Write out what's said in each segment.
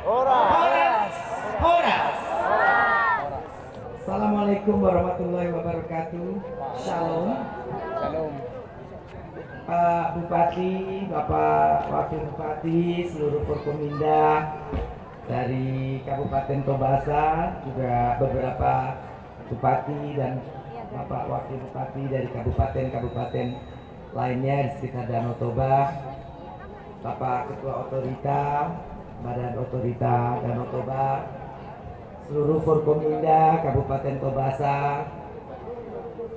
Horas. Horas. Assalamualaikum warahmatullahi wabarakatuh. Shalom. Shalom. Pak Bupati, Bapak Wakil Bupati, seluruh Forkominda dari Kabupaten Tobasa, juga beberapa Bupati dan Bapak Wakil Bupati dari kabupaten-kabupaten lainnya di sekitar Danau Toba, Bapak Ketua Otorita, Badan Otorita Danau Toba, seluruh Forkominda Kabupaten Tobasa,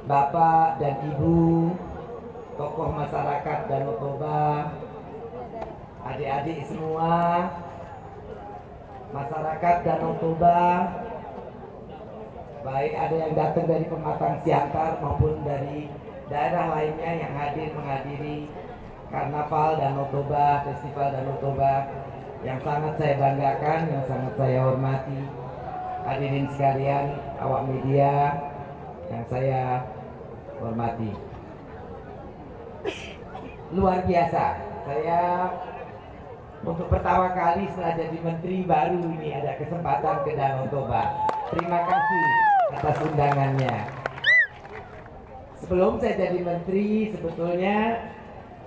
Bapak dan Ibu, tokoh masyarakat Danau Toba, adik-adik semua, masyarakat Danau Toba, baik ada yang datang dari Pematang Siantar maupun dari daerah lainnya yang hadir menghadiri Karnaval Danau Toba, Festival Danau Toba yang sangat saya banggakan, yang sangat saya hormati. Hadirin sekalian, awak media yang saya hormati. Luar biasa, saya untuk pertama kali setelah jadi menteri baru ini ada kesempatan ke Danau Toba. Terima kasih atas undangannya. Sebelum saya jadi menteri, sebetulnya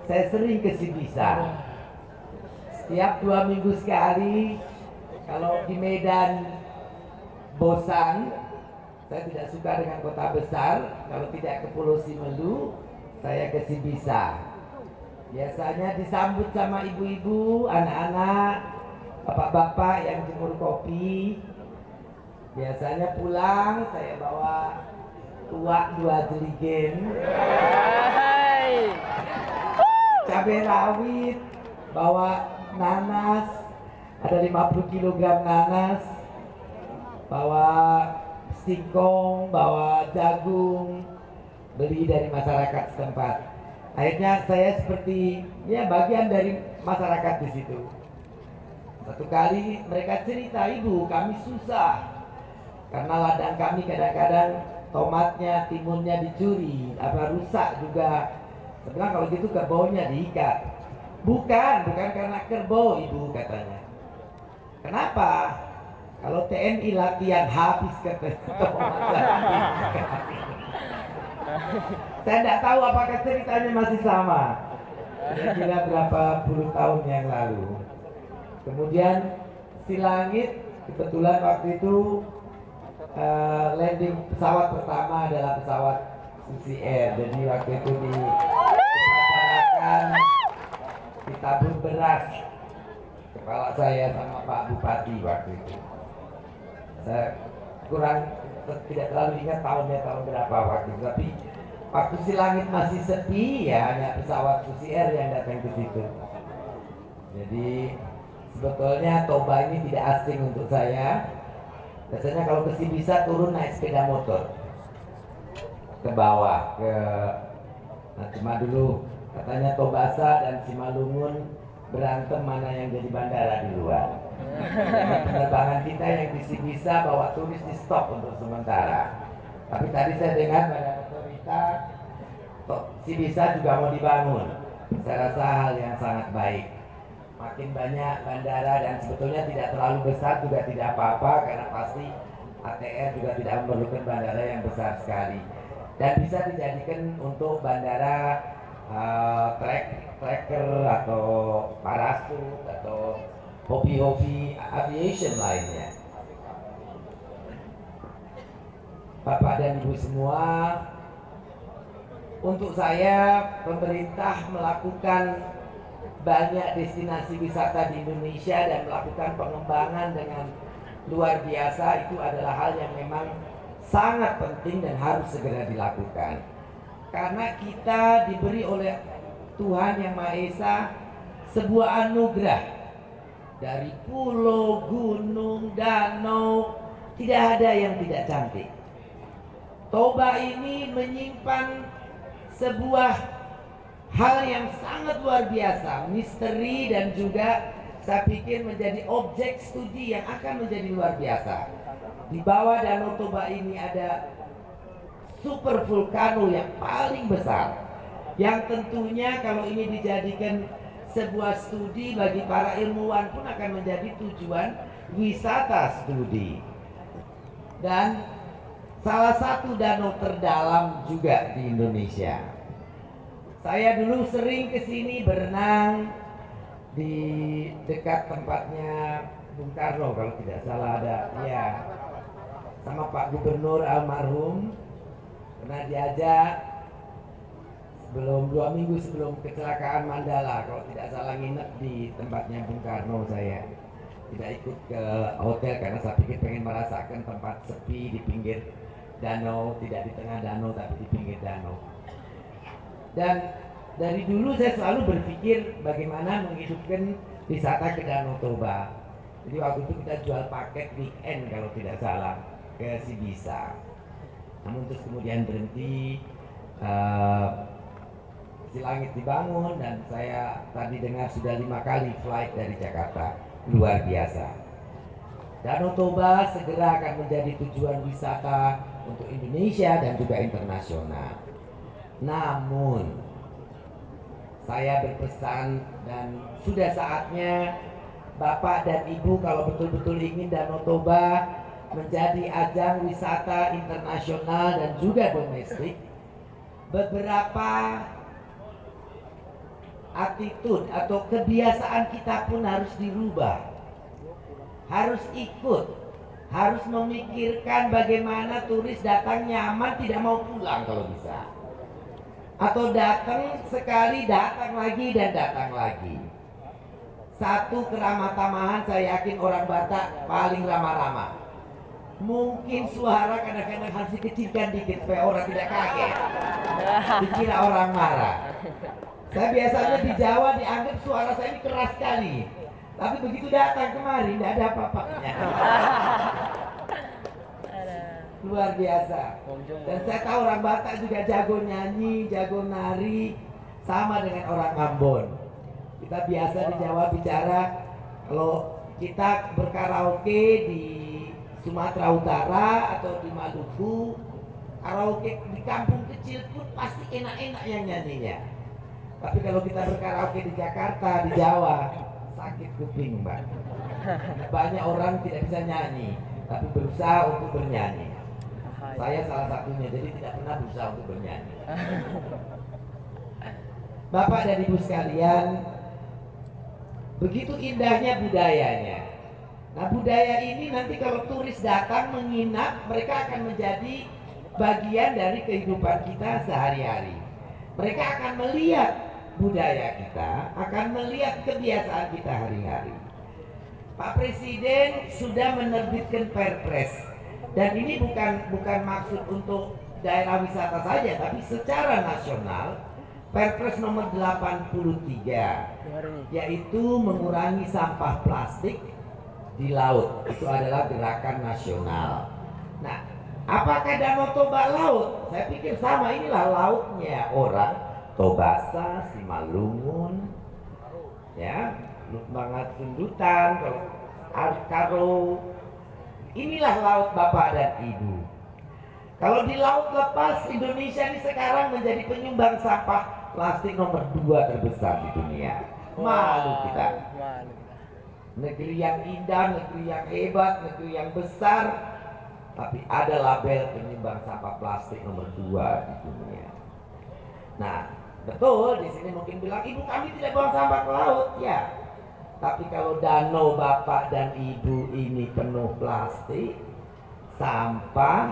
saya sering ke Sibisa. Setiap 2 minggu sekali, kalau di Medan bosan, saya tidak suka dengan kota besar. Kalau tidak ke Pulau Simelu, saya ke Sibisa. Biasanya disambut sama ibu-ibu, anak-anak, bapak-bapak yang jemur kopi. Biasanya pulang saya bawa tuak 2 jerigen, cabai rawit, bawa nanas, ada 50 kg nanas, bawa singkong, bawa jagung, beli dari masyarakat setempat. Akhirnya saya seperti ya bagian dari masyarakat di situ. Satu kali mereka cerita, ibu kami susah karena ladang kami kadang-kadang tomatnya, timunnya dicuri, rusak juga. Saya bilang kalau gitu kerbaunya diikat. Bukan karena kerbau ibu katanya. Kenapa? Kalau TNI latihan habis katanya tomat. Saya tidak tahu apakah ceritanya masih sama. Kira-kira berapa puluh tahun yang lalu. Kemudian Silangit kebetulan waktu itu landing pesawat pertama adalah pesawat Susi Air. Jadi waktu itu dilaksanakan ditabur beras kepala saya sama Pak Bupati waktu itu. Saya tidak terlalu ingat tahunnya tahun berapa waktu itu, tapi waktu Silangit masih sepi ya hanya pesawat Susi Air yang datang ke situ. Jadi sebetulnya Toba ini tidak asing untuk saya. Biasanya kalau ke Sibisa turun naik sepeda motor ke bawah cuma dulu katanya Tobasa dan Simalungun berantem mana yang jadi bandara di luar. Penerbangan kita yang di Sibisa bawa turis di stop untuk sementara. Tapi tadi saya dengar Badan Otorita Sibisa juga mau dibangun. Saya rasa hal yang sangat baik. Makin banyak bandara dan sebetulnya tidak terlalu besar juga tidak apa-apa karena pasti ATR juga tidak memerlukan bandara yang besar sekali dan bisa dijadikan untuk bandara tracker atau parasut atau hobi-hobi aviation lainnya. Bapak dan Ibu semua, untuk saya pemerintah melakukan banyak destinasi wisata di Indonesia dan melakukan pengembangan dengan luar biasa. Itu adalah hal yang memang sangat penting dan harus segera dilakukan karena kita diberi oleh Tuhan Yang Maha Esa sebuah anugerah. Dari pulau, gunung, danau, tidak ada yang tidak cantik. Toba ini menyimpan sebuah hal yang sangat luar biasa, misteri dan juga saya pikir menjadi objek studi yang akan menjadi luar biasa. Di bawah Danau Toba ini ada super vulkano yang paling besar, yang tentunya kalau ini dijadikan sebuah studi bagi para ilmuwan pun akan menjadi tujuan wisata studi. Dan salah satu danau terdalam juga di Indonesia. Saya dulu sering kesini berenang di dekat tempatnya Bung Karno kalau tidak salah ada, ya, sama Pak Gubernur almarhum. Pernah diajak sebelum 2 minggu sebelum kecelakaan Mandala, kalau tidak salah nginep di tempatnya Bung Karno. Saya tidak ikut ke hotel karena saya pikir pengen merasakan tempat sepi di pinggir danau, tidak di tengah danau tapi di pinggir danau. Dan dari dulu saya selalu berpikir bagaimana menghidupkan wisata ke Danau Toba. Jadi waktu itu kita jual paket weekend kalau tidak salah ke Sibisa. Namun terus kemudian berhenti, Silangit dibangun, dan saya tadi dengar sudah 5 kali flight dari Jakarta. Luar biasa. Danau Toba segera akan menjadi tujuan wisata untuk Indonesia dan juga internasional. Namun saya berpesan dan sudah saatnya Bapak dan Ibu kalau betul-betul ingin Danau Toba menjadi ajang wisata internasional dan juga domestik, beberapa attitude atau kebiasaan kita pun harus dirubah, harus ikut, harus memikirkan bagaimana turis datang nyaman, tidak mau pulang kalau bisa, atau datang sekali datang lagi dan datang lagi. Satu, keramah tamahan. Saya yakin orang Batak paling ramah-ramah. Mungkin suara kadang-kadang harus dikecilkan dikit supaya orang tidak kaget, dikira orang marah. Saya biasanya di Jawa dianggap suara saya ini keras sekali, tapi begitu datang kemari tidak ada apa-apanya. Luar biasa. Dan saya tahu orang Batak juga jago nyanyi, jago nari, sama dengan orang Ambon. Kita biasa di Jawa bicara, kalau kita berkaraoke di Sumatera Utara atau di Maluku, karaoke di kampung kecil pun pasti enak-enak yang nyanyinya. Tapi kalau kita berkaraoke di Jakarta, di Jawa, sakit kuping, Mbak. Banyak orang tidak bisa nyanyi, tapi berusaha untuk bernyanyi. Saya salah satunya, jadi tidak pernah berusaha untuk bernyanyi. Bapak dan Ibu sekalian, begitu indahnya budayanya. Nah, budaya ini nanti kalau turis datang menginap, mereka akan menjadi bagian dari kehidupan kita sehari-hari. Mereka akan melihat budaya kita, akan melihat kebiasaan kita hari-hari. Pak Presiden sudah menerbitkan Perpres, dan ini bukan maksud untuk daerah wisata saja, tapi secara nasional. Perpres nomor 83, yaitu mengurangi sampah plastik di laut. Itu adalah gerakan nasional. Nah, apakah Danau Toba laut? Saya pikir sama, inilah lautnya orang Tobasa, Simalungun, ya, Lutbangat Sundutan, Karo. Inilah laut Bapak dan Ibu. Kalau di laut lepas, Indonesia ini sekarang menjadi penyumbang sampah plastik nomor 2 terbesar di dunia. Malu kita. Negeri yang indah, negeri yang hebat, negeri yang besar, tapi ada label penyumbang sampah plastik nomor 2 di dunia. Nah, betul, di sini mungkin bilang, Ibu kami tidak buang sampah ke laut, ya. Tapi kalau danau Bapak dan Ibu ini penuh plastik, sampah,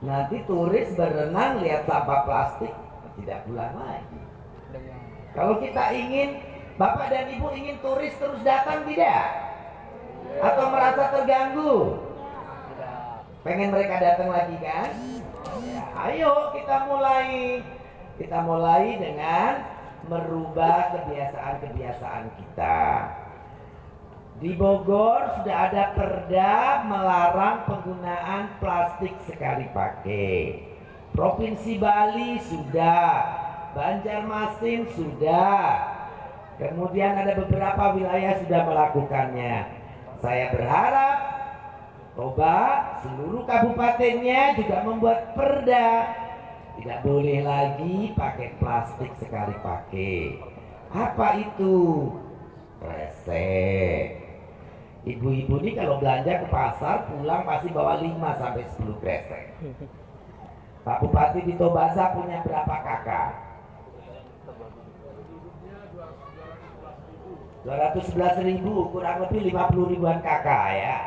nanti turis berenang lihat sampah plastik, tidak pulang lagi. Kalau kita ingin, Bapak dan Ibu ingin turis terus datang tidak? Atau merasa terganggu? Pengen mereka datang lagi kan? Ya, ayo kita mulai dengan merubah kebiasaan-kebiasaan kita. Di Bogor sudah ada perda melarang penggunaan plastik sekali pakai. Provinsi Bali sudah, Banjarmasin sudah. Kemudian ada beberapa wilayah sudah melakukannya. Saya berharap Toba seluruh kabupatennya juga membuat perda. Tidak boleh lagi pakai plastik sekali pakai. Apa itu? Kresek. Ibu-ibu ini kalau belanja ke pasar pulang pasti bawa 5 sampai 10 kresek. Pak Bupati di Tobasa punya berapa kakak? 211.000, kurang lebih 50 ribuan kakak ya.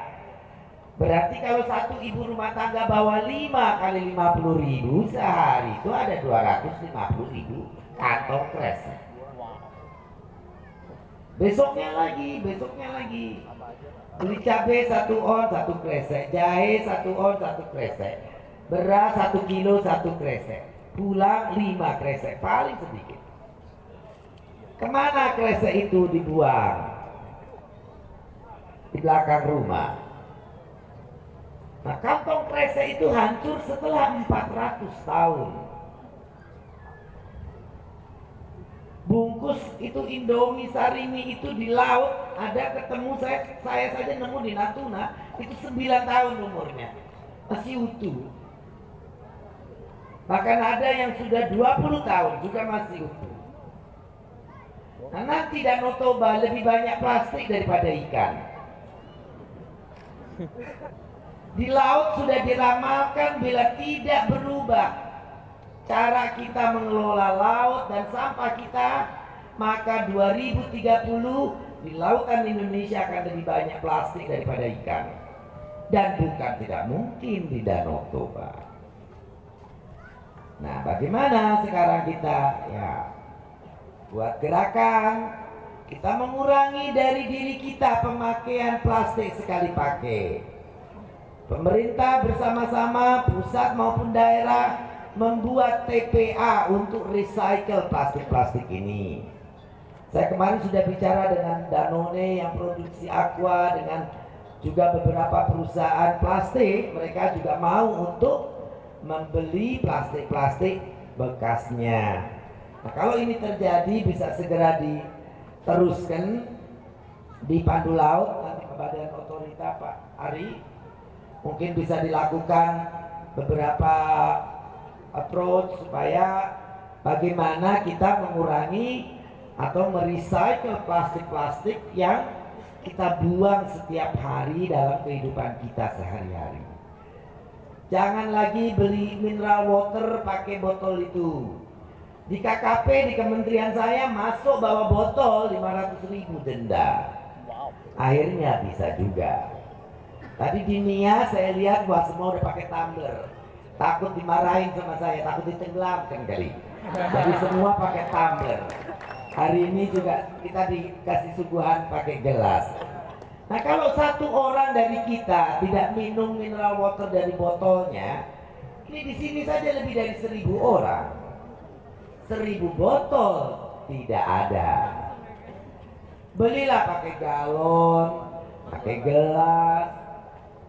Berarti kalau satu ibu rumah tangga bawa 5 kali 50.000, sehari itu ada 250.000 kantong kresek. Besoknya lagi beli cabai 1 on 1 kresek, jahe 1 on 1 kresek, beras 1 kilo 1 kresek, pulang 5 kresek paling sedikit. Kemana kresek itu dibuang? Di belakang rumah. Nah, kantong kresek itu hancur setelah 400 tahun. Bungkus itu Indomie Sarimi itu di laut ada ketemu, saya saja nemu di Natuna itu 9 tahun umurnya, masih utuh. Bahkan ada yang sudah 20 tahun juga masih utuh. Nah, nanti Danau Toba lebih banyak plastik daripada ikan. Di laut sudah diramalkan bila tidak berubah cara kita mengelola laut dan sampah kita, maka 2030 di lautan Indonesia akan lebih banyak plastik daripada ikan. Dan bukan tidak mungkin di Danau Toba. Nah, bagaimana sekarang kita ya buat gerakan kita mengurangi dari diri kita pemakaian plastik sekali pakai. Pemerintah bersama-sama pusat maupun daerah membuat TPA untuk recycle plastik-plastik ini. Saya kemarin sudah bicara dengan Danone yang produksi aqua, dengan juga beberapa perusahaan plastik. Mereka juga mau untuk membeli plastik-plastik bekasnya. Nah, kalau ini terjadi bisa segera diteruskan di Pandu Laut, nanti ke Badan Otorita Pak Ari mungkin bisa dilakukan beberapa approach supaya bagaimana kita mengurangi atau merecycle plastik-plastik yang kita buang setiap hari dalam kehidupan kita sehari-hari. Jangan lagi beli mineral water pakai botol itu. Di KKP di kementerian saya masuk bawa botol 500.000 denda. Akhirnya bisa juga. Tadi di Nia saya lihat wah semua udah pakai tumbler. Takut dimarahin sama saya, takut ditenggelamkan kali. Jadi semua pakai tumbler. Hari ini juga kita dikasih suguhan pakai gelas. Nah, kalau satu orang dari kita tidak minum mineral water dari botolnya, ini di sini saja lebih dari 1.000 orang. 1.000 botol tidak ada. Belilah pakai galon, pakai gelas.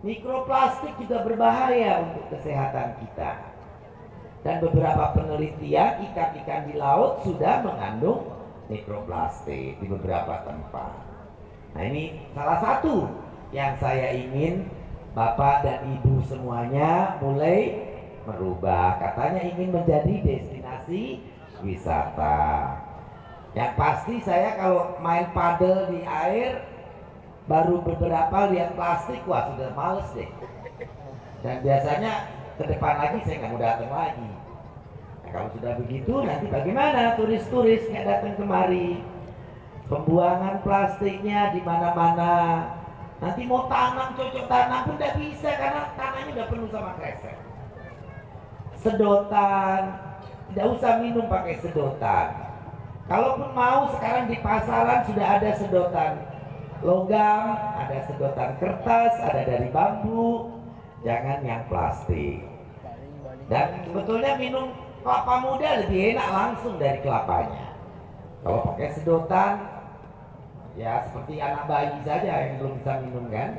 Mikroplastik juga berbahaya untuk kesehatan kita. Dan beberapa penelitian ikan-ikan di laut sudah mengandung mikroplastik di beberapa tempat. Nah, ini salah satu yang saya ingin Bapak dan Ibu semuanya mulai merubah. Katanya ingin menjadi destinasi wisata. Yang pasti saya kalau main padel di air baru beberapa lihat plastik, wah sudah males deh. Dan biasanya ke depan lagi saya nggak mau datang lagi. Nah, kalau sudah begitu nanti bagaimana turis-turis nggak datang kemari? Pembuangan plastiknya di mana-mana. Nanti mau tanam, cocok tanam pun tidak bisa karena tanahnya udah penuh sama kresek. Sedotan, tidak usah minum pakai sedotan. Kalaupun mau sekarang di pasaran sudah ada sedotan logam, ada sedotan kertas, ada dari bambu, jangan yang plastik. Dan sebetulnya minum kelapa muda lebih enak langsung dari kelapanya. Kalau pakai sedotan, ya seperti anak bayi saja yang belum bisa minum kan.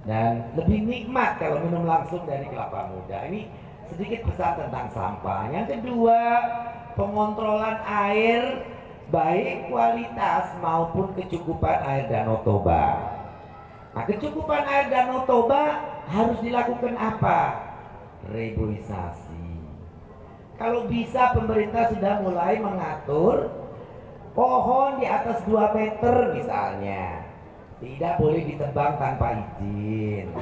Dan lebih nikmat kalau minum langsung dari kelapa muda. Ini sedikit pesan tentang sampah. Yang kedua, pengontrolan air, baik kualitas maupun kecukupan air Danau Toba. Nah, kecukupan air Danau Toba harus dilakukan apa? Reboisasi. Kalau bisa pemerintah sudah mulai mengatur Pohon di atas 2 meter misalnya tidak boleh ditebang tanpa izin.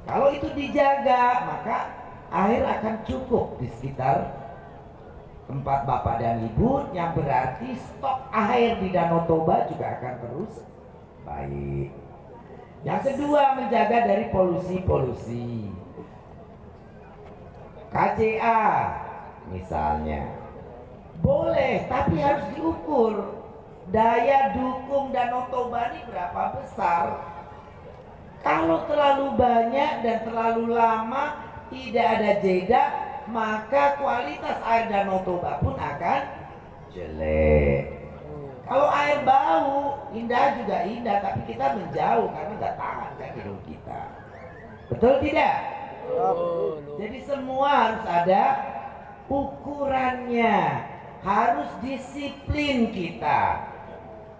Kalau itu dijaga, maka air akan cukup di sekitar tempat Bapak dan Ibu, yang berarti stok air di Danau Toba juga akan terus baik. Yang kedua, menjaga dari polusi-polusi. KJA misalnya boleh, tapi harus diukur. Daya dukung Danau Toba ini berapa besar? Kalau terlalu banyak dan terlalu lama, tidak ada jeda, maka kualitas air Danau Toba pun akan jelek. Kalau air bau, indah juga indah, tapi kita menjauh karena nggak tahan kan hidung kita. Betul tidak? Jadi semua harus ada ukurannya, harus disiplin kita.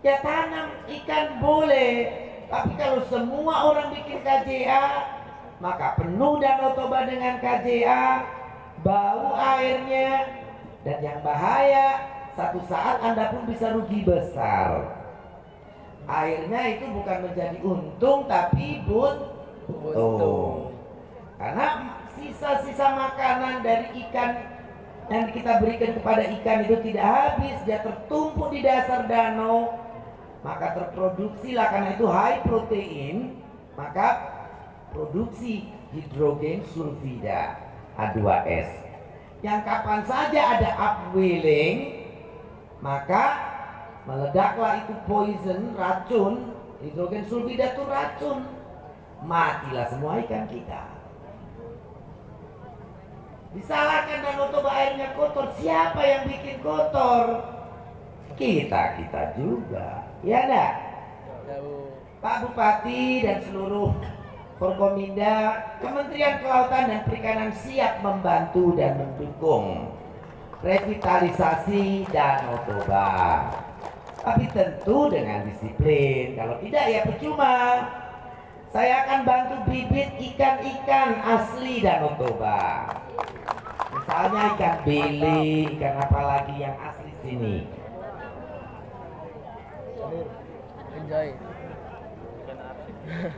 Ya tanam ikan boleh, tapi kalau semua orang bikin KJA, maka penuh Danau Toba dengan KJA, bau airnya, dan yang bahaya, satu saat Anda pun bisa rugi besar. Airnya itu bukan menjadi untung, tapi buntung. Karena sisa-sisa makanan dari ikan yang kita berikan kepada ikan itu tidak habis, dia tertumpuk di dasar danau, maka terproduksilah, karena itu high protein, maka produksi hidrogen sulfida H2S yang kapan saja ada upwelling, maka meledaklah itu poison, racun. Hidrogen sulfida itu racun, matilah semua ikan kita. Disalahkan Danau Toba airnya kotor, siapa yang bikin kotor? Kita juga, ya enggak? Pak Bupati dan seluruh Forkominda, Kementerian Kelautan dan Perikanan siap membantu dan mendukung revitalisasi Danau Toba. Tapi tentu dengan disiplin. Kalau tidak ya percuma. Saya akan bantu bibit ikan-ikan asli Danau Toba. Misalnya ikan bili, ikan apa lagi yang asli sini. Enjoy.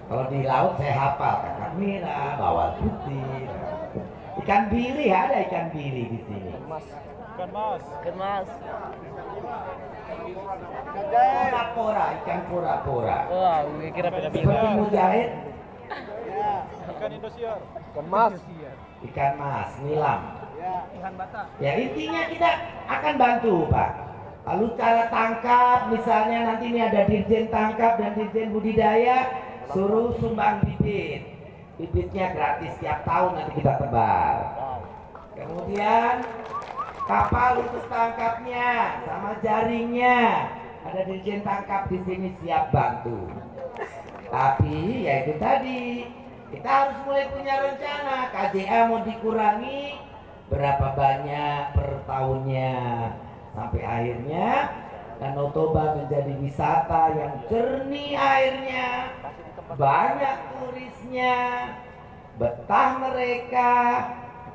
Kalau di laut saya hafal kakap merah, bawal putih. Ikan bili, ada ikan bili di sini. Ikan mas. Pora-pora, ikan pora-pora. Wah, gue kira beda-beda. Seperti mujahid. Ikan Indosiar. Ikan mas, nilam. Ikan bata. Ya intinya kita akan bantu Pak. Lalu cara tangkap, misalnya nanti ini ada dirjen tangkap dan dirjen budidaya, suruh sumbang bibit. Bibitnya gratis tiap tahun nanti kita tebar. Kemudian kapal untuk tangkapnya sama jaringnya, ada dirjen tangkap di sini siap bantu. Tapi ya itu tadi, kita harus mulai punya rencana. KJA mau dikurangi berapa banyak per tahunnya, sampai akhirnya Danau Toba menjadi wisata yang jernih airnya, banyak turisnya, betah mereka,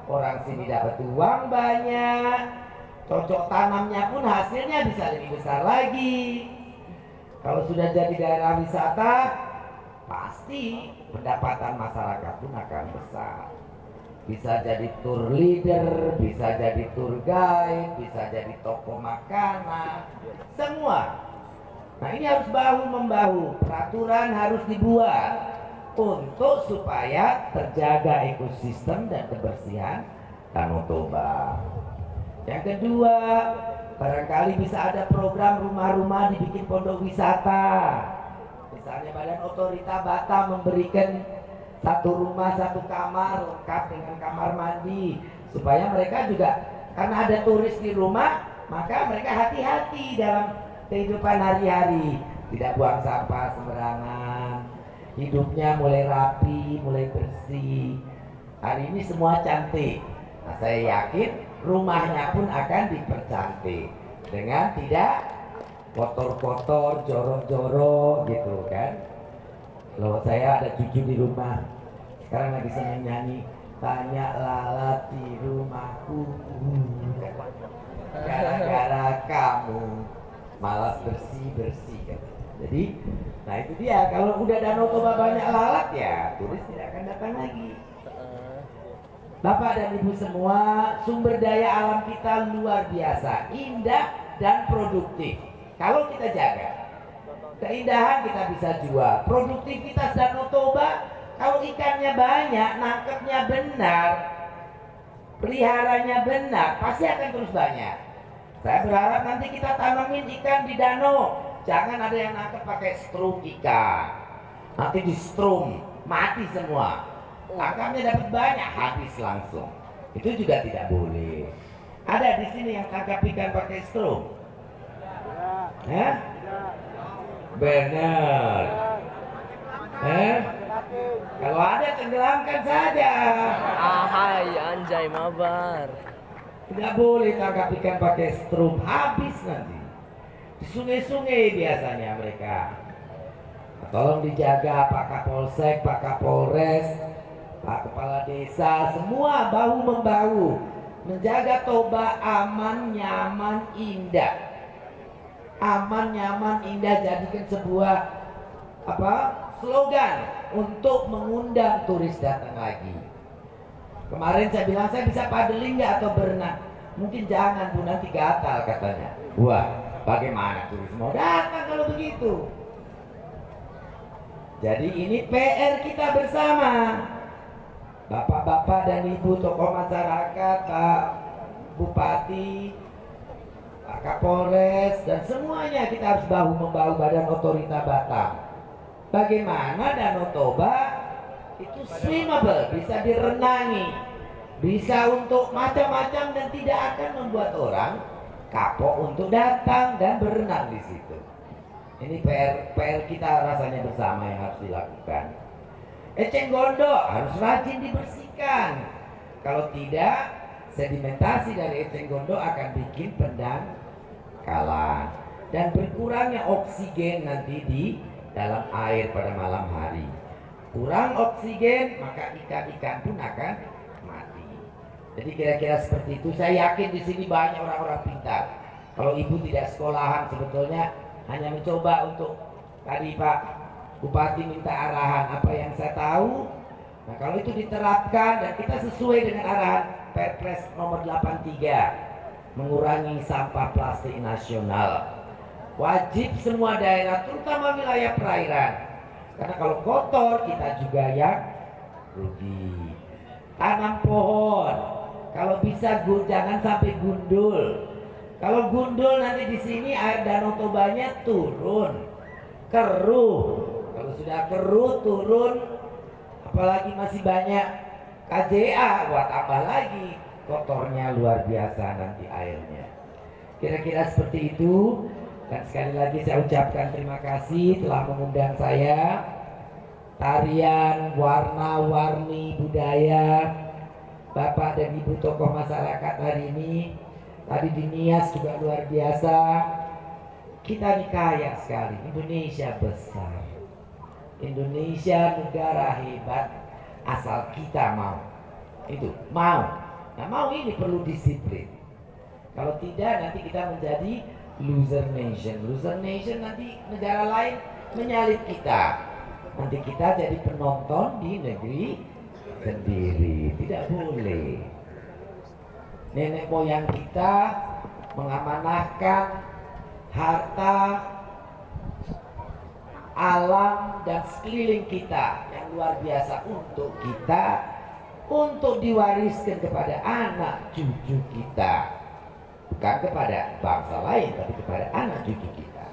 orang sini dapat uang banyak, cocok tanamnya pun hasilnya bisa lebih besar lagi. Kalau sudah jadi daerah wisata, pasti pendapatan masyarakat pun akan besar. Bisa jadi tour leader, bisa jadi tour guide, bisa jadi toko makanan, semua. Nah ini harus bahu-membahu, peraturan harus dibuat untuk supaya terjaga ekosistem dan kebersihan Danau Toba. Yang kedua, barangkali bisa ada program rumah-rumah dibikin pondok wisata. Misalnya Badan Otorita Batam memberikan satu rumah satu kamar lengkap dengan kamar mandi, supaya mereka juga, karena ada turis di rumah, maka mereka hati-hati dalam kehidupan hari-hari, tidak buang sampah sembarangan, hidupnya mulai rapi, mulai bersih. Hari ini semua cantik. Nah, saya yakin rumahnya pun akan dipercantik dengan tidak kotor-kotor, jorok-jorok gitu kan. Loh, saya ada cucu di rumah, sekarang lagi senang nyanyi, banyak lalat di rumahku gara-gara kamu. malas bersih-bersih kan. Jadi, nah itu dia, kalau udah Danau Toba banyak lalat ya turis tidak akan datang lagi. Bapak dan Ibu semua, sumber daya alam kita luar biasa, indah dan produktif. Kalau kita jaga, keindahan kita bisa jual. Produktivitas Danau Toba, kalau ikannya banyak, nangkepnya benar, peliharanya benar, pasti akan terus banyak. Saya berharap nanti kita tanamin ikan di danau. Jangan ada yang nangkep pakai strum ikan. Nanti di strum, mati semua. Tangkapnya dapat banyak, habis langsung. Itu juga tidak boleh. Ada di sini yang tangkap ikan pakai strum? Ya? Benar. Kalau ada tenggelamkan saja. Ahai, anjay mabar. Tidak boleh tangkap ikan pakai strum, habis nanti. Di sungai-sungai biasanya mereka. Tolong dijaga Pak Kapolsek, Pak Kapolres, Pak Kepala Desa, semua bahu-membahu menjaga Toba aman, nyaman, indah. Aman, nyaman, indah, jadikan sebuah slogan untuk mengundang turis datang lagi. Kemarin saya bilang saya bisa padeling nggak atau berenang? Mungkin jangan Bu, nanti gatal katanya. Wah, bagaimana turis mau datang kalau begitu? Jadi ini PR kita bersama. Bapak-bapak dan ibu tokoh masyarakat, Pak Bupati, Pak Kapolres, dan semuanya kita harus bahu-membahu Badan Otorita Batam. Bagaimana Danau Toba itu swimmable, bisa direnangi, bisa untuk macam-macam dan tidak akan membuat orang kapok untuk datang dan berenang di situ. Ini PR kita rasanya bersama yang harus dilakukan. Eceng gondok harus rajin dibersihkan. Kalau tidak, sedimentasi dari eceng gondok akan bikin pendangkalan dan berkurangnya oksigen nanti di dalam air pada malam hari. Kurang oksigen, maka ikan-ikan pun akan mati. Jadi kira-kira seperti itu. Saya yakin di sini banyak orang-orang pintar. Kalau ibu tidak sekolahan, sebetulnya hanya mencoba untuk tadi Pak Bupati minta arahan apa yang saya tahu. Nah kalau itu diterapkan dan kita sesuai dengan arahan Perpres nomor 83 mengurangi sampah plastik nasional, wajib semua daerah, terutama wilayah perairan. Karena kalau kotor kita juga yang rugi. Tanam pohon, kalau bisa jangan sampai gundul. Kalau gundul nanti di sini air Danau Tobanya turun, keruh. Kalau sudah keruh turun, apalagi masih banyak KJA, wah tambah lagi kotornya luar biasa nanti airnya. Kira-kira seperti itu. Dan sekali lagi saya ucapkan terima kasih telah mengundang saya. Tarian, warna-warni budaya Bapak dan Ibu tokoh masyarakat hari ini. Tadi di Nias juga luar biasa. Kita ini kaya sekali. Indonesia besar. Indonesia negara hebat asal kita mau. Itu mau. Nah mau ini perlu disiplin. Kalau tidak nanti kita menjadi loser nation. Loser nation nanti negara lain menyalip kita. Nanti kita jadi penonton di negeri sendiri. Tidak boleh. Nenek moyang kita mengamanahkan harta alam dan sekeliling kita yang luar biasa untuk kita, untuk diwariskan kepada anak cucu kita. Bukan kepada bangsa lain, tapi kepada anak cucu kita.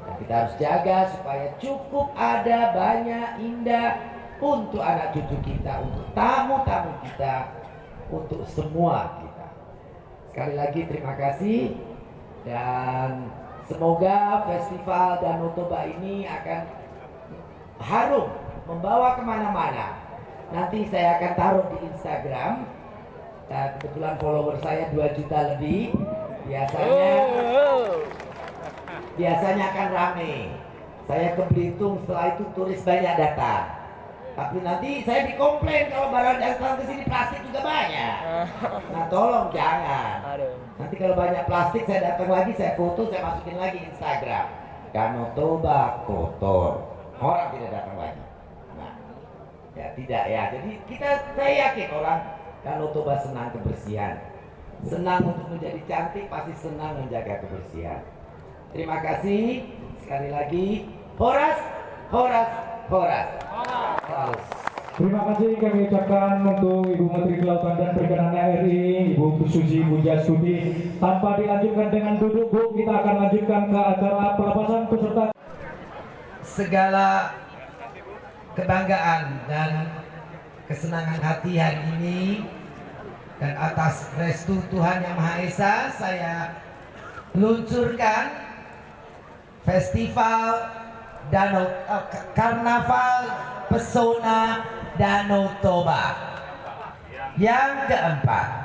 Dan kita harus jaga supaya cukup ada, banyak, indah untuk anak cucu kita, untuk tamu-tamu kita, untuk semua kita. Sekali lagi terima kasih dan semoga festival Danau Toba ini akan harum, membawa kemana-mana. Nanti saya akan taruh di Instagram. Nah, kebetulan follower saya 2 juta lebih. Biasanya akan rame. Saya ke Belitung, setelah itu turis banyak datang. Tapi nanti saya dikomplain kalau barang datang ke sini plastik juga banyak. Nah tolong jangan. Aduh. Nanti kalau banyak plastik saya datang lagi, saya foto, saya masukin lagi Instagram. Danau Toba kotor, orang tidak datang lagi. Nah, ya tidak ya. Jadi saya yakin orang Danau Toba senang kebersihan, senang untuk menjadi cantik, pasti senang menjaga kebersihan. Terima kasih sekali lagi. Horas, horas, horas. Terima kasih kami ucapkan untuk Ibu Menteri Kelautan dan Perikanan RI, Ibu Susi Pujiastuti. Tanpa dilanjutkan dengan duduk, Bu, kita akan lanjutkan ke acara pelepasan peserta. Segala kebanggaan dan kesenangan hati hari ini dan atas restu Tuhan Yang Maha Esa, saya luncurkan Festival Karnaval Pesona Danau Toba yang keempat.